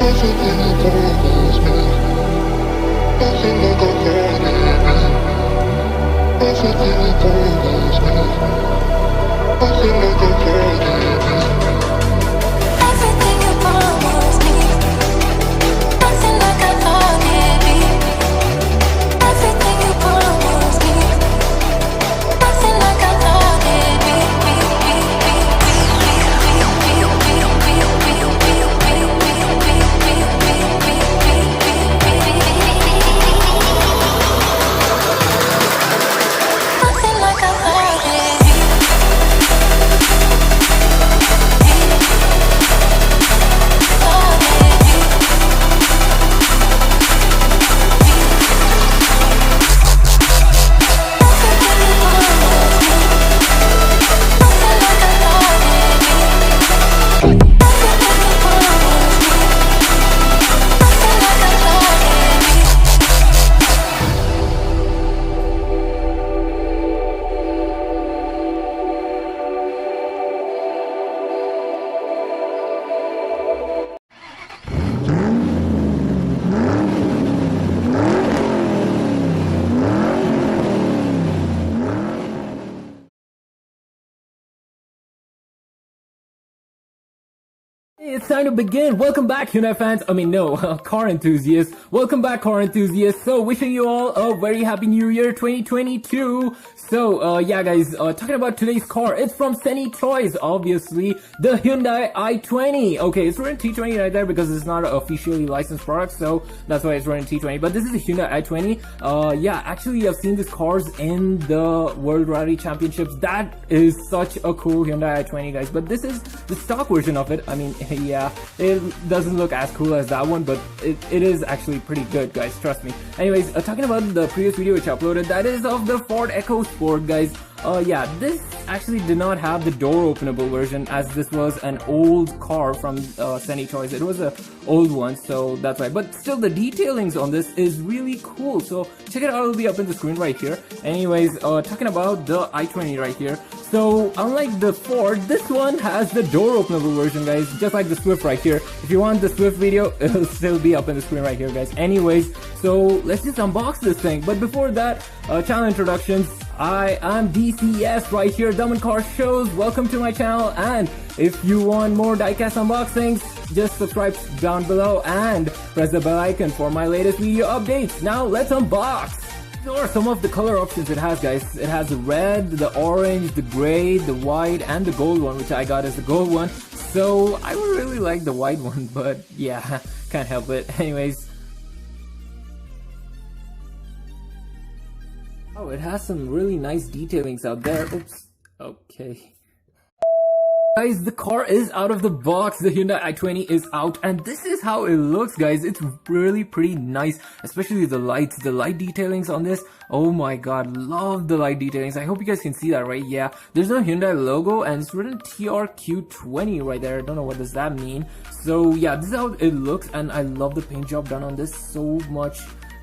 Everything bothers me. Nothing like I thought it'd be. Everything bothers me. Nothing like I thought it'd be. Everything bothers me. Nothing like I thought it'd be. Everything bothers me. Nothing like I thought it'd be. Nothing like I thought it'd be. It's time to begin. Welcome back, Hyundai fans. Car enthusiasts. Welcome back, car enthusiasts. So, wishing you all a very happy New Year 2022. So, yeah, guys, talking about today's car. It's from CENTY Toys, obviously. The Hyundai i20. Okay, it's written T20 right there because it's not an officially licensed product, so that's why it's written T20. But this is the Hyundai i20. Yeah, actually, I've seen these cars in the World Rally Championships. That is such a cool Hyundai i20, guys. But this is the stock version of it. I mean, yeah, it doesn't look as cool as that one, but it is actually pretty good, guys, trust me. Anyways, talking about the previous video which I uploaded, that is of the Ford EcoSport, guys. Yeah, this actually did not have the door openable version, as this was an old car from CENTY Toys. It was a old one, so that's why. But still, the detailings on this is really cool, so check it out. It'll be up in the screen right here. Anyways, talking about the i20 right here. So unlike the Ford, this one has the door openable version, guys, just like the Swift right here. If you want the Swift video, it'll still be up in the screen right here, guys. Anyways, so let's just unbox this thing. But before that, channel introductions. I am DCS right here, Daman.s. Welcome to my channel, and if you want more diecast unboxings, just subscribe down below and press the bell icon for my latest video updates. Now let's unbox. These are some of the color options it has, guys. It has the red, the orange, the gray, the white, and the gold one, which I got as the gold one. So I would really like the white one, but yeah, can't help it. Anyways. Oh, it has some really nice detailings out there. Oops. Okay. Guys, the car is out of the box. The Hyundai i20 is out, and this is how it looks, guys. It's really pretty nice, especially the lights, the light detailings on this. Oh my god, love the light detailings. I hope you guys can see that, right? Yeah, there's no Hyundai logo, and it's written TRQ20 right there. I don't know what does that mean. So yeah, this is how it looks, and I love the paint job done on this so much.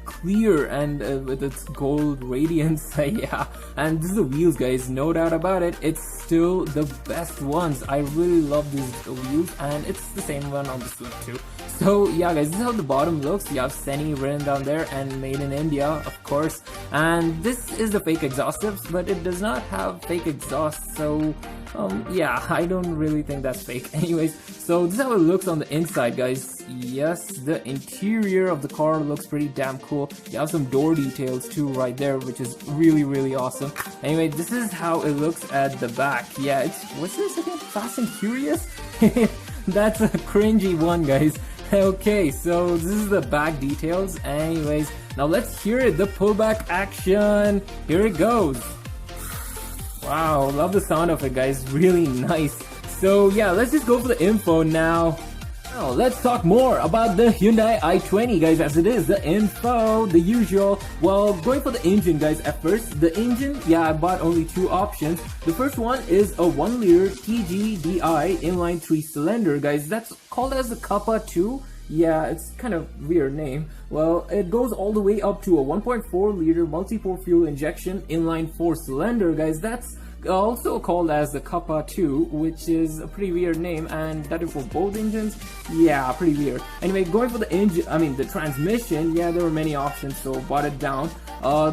Clear and with its gold radiance. Yeah, and this is the wheels, guys, no doubt about it. It's still the best ones. I really love these wheels, and it's the same one on the Swift too. So yeah, guys, this is how the bottom looks. You have CENTY written down there and made in India, of course. And this is the fake exhaust tips, but it does not have fake exhaust, so yeah, I don't really think that's fake. Anyways, so this is how it looks on the inside, guys. Yes, the interior of the car looks pretty damn cool. You have some door details too right there, which is really awesome. Anyway, this is how it looks at the back. Yeah, it's, what's this again? Fast and Furious? That's a cringy one, guys. Okay, so this is the back details. Anyways, now let's hear it, the pullback action. Here it goes. Wow, love the sound of it, guys. Really nice. So yeah, let's just go for the info now. Now let's talk more about the Hyundai i20, guys, as it is the info, the usual. Well, going for the engine, guys, at first. The engine, yeah, I bought only two options. The first one is a 1-liter TGDI inline 3-cylinder, guys. That's called as the Kappa 2. Yeah, it's kind of weird name. Well, it goes all the way up to a 1.4-liter multi-port fuel injection inline 4-cylinder, guys. That's also called as the Kappa 2, which is a pretty weird name, and that is for both engines. Yeah, pretty weird. Anyway, going for the engine, the transmission, yeah, there were many options, so bought it down.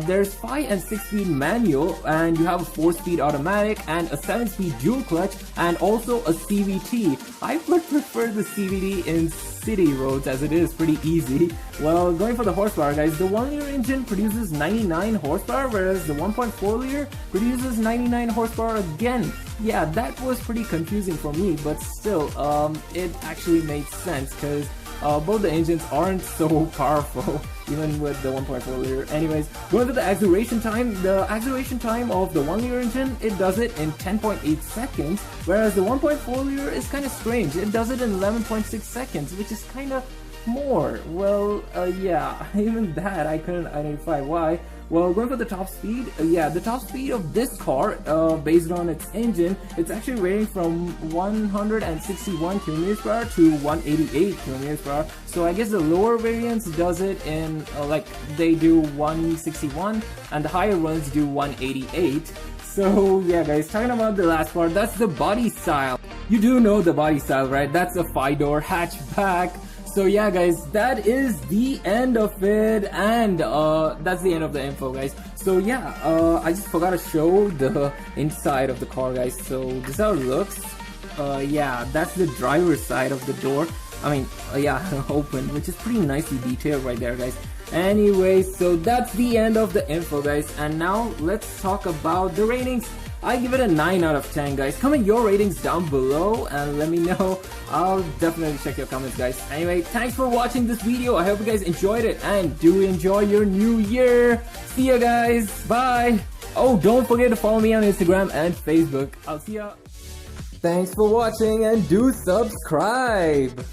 There's 5 and 6 speed manual, and you have a 4-speed automatic and a 7-speed dual clutch, and also a CVT. I would prefer the CVT in city roads, as it is pretty easy. Well, going for the horsepower, guys, the 1-liter engine produces 99 horsepower, whereas the 1.4 liter produces 99 horsepower again. Yeah, that was pretty confusing for me, but still, it actually made sense, because both the engines aren't so powerful, even with the 1.4 liter. Anyways, going to the acceleration time of the 1-liter engine, it does it in 10.8 seconds, whereas the 1.4 liter is kind of strange. It does it in 11.6 seconds, which is kind of more. Well, yeah, even that I couldn't identify why. Well, going for the top speed, yeah, the top speed of this car, based on its engine, it's actually varying from 161 km per hour to 188 km per hour. So I guess the lower variants does it in, they do 161, and the higher ones do 188. So yeah, guys, talking about the last part, that's the body style. You do know the body style, right? That's a 5-door hatchback. So yeah, guys, that is the end of it, and that's the end of the info, guys. So yeah, I just forgot to show the inside of the car, guys. So this is how it looks. Yeah, that's the driver's side of the door. Open, which is pretty nicely detailed right there, guys. Anyway, so that's the end of the info, guys, and now let's talk about the ratings. I give it a 9 out of 10, guys. Comment your ratings down below and let me know. I'll definitely check your comments, guys. Anyway, thanks for watching this video. I hope you guys enjoyed it, and do enjoy your new year. See ya, guys. Bye. Oh, don't forget to follow me on Instagram and Facebook. I'll see ya. Thanks for watching, and do subscribe.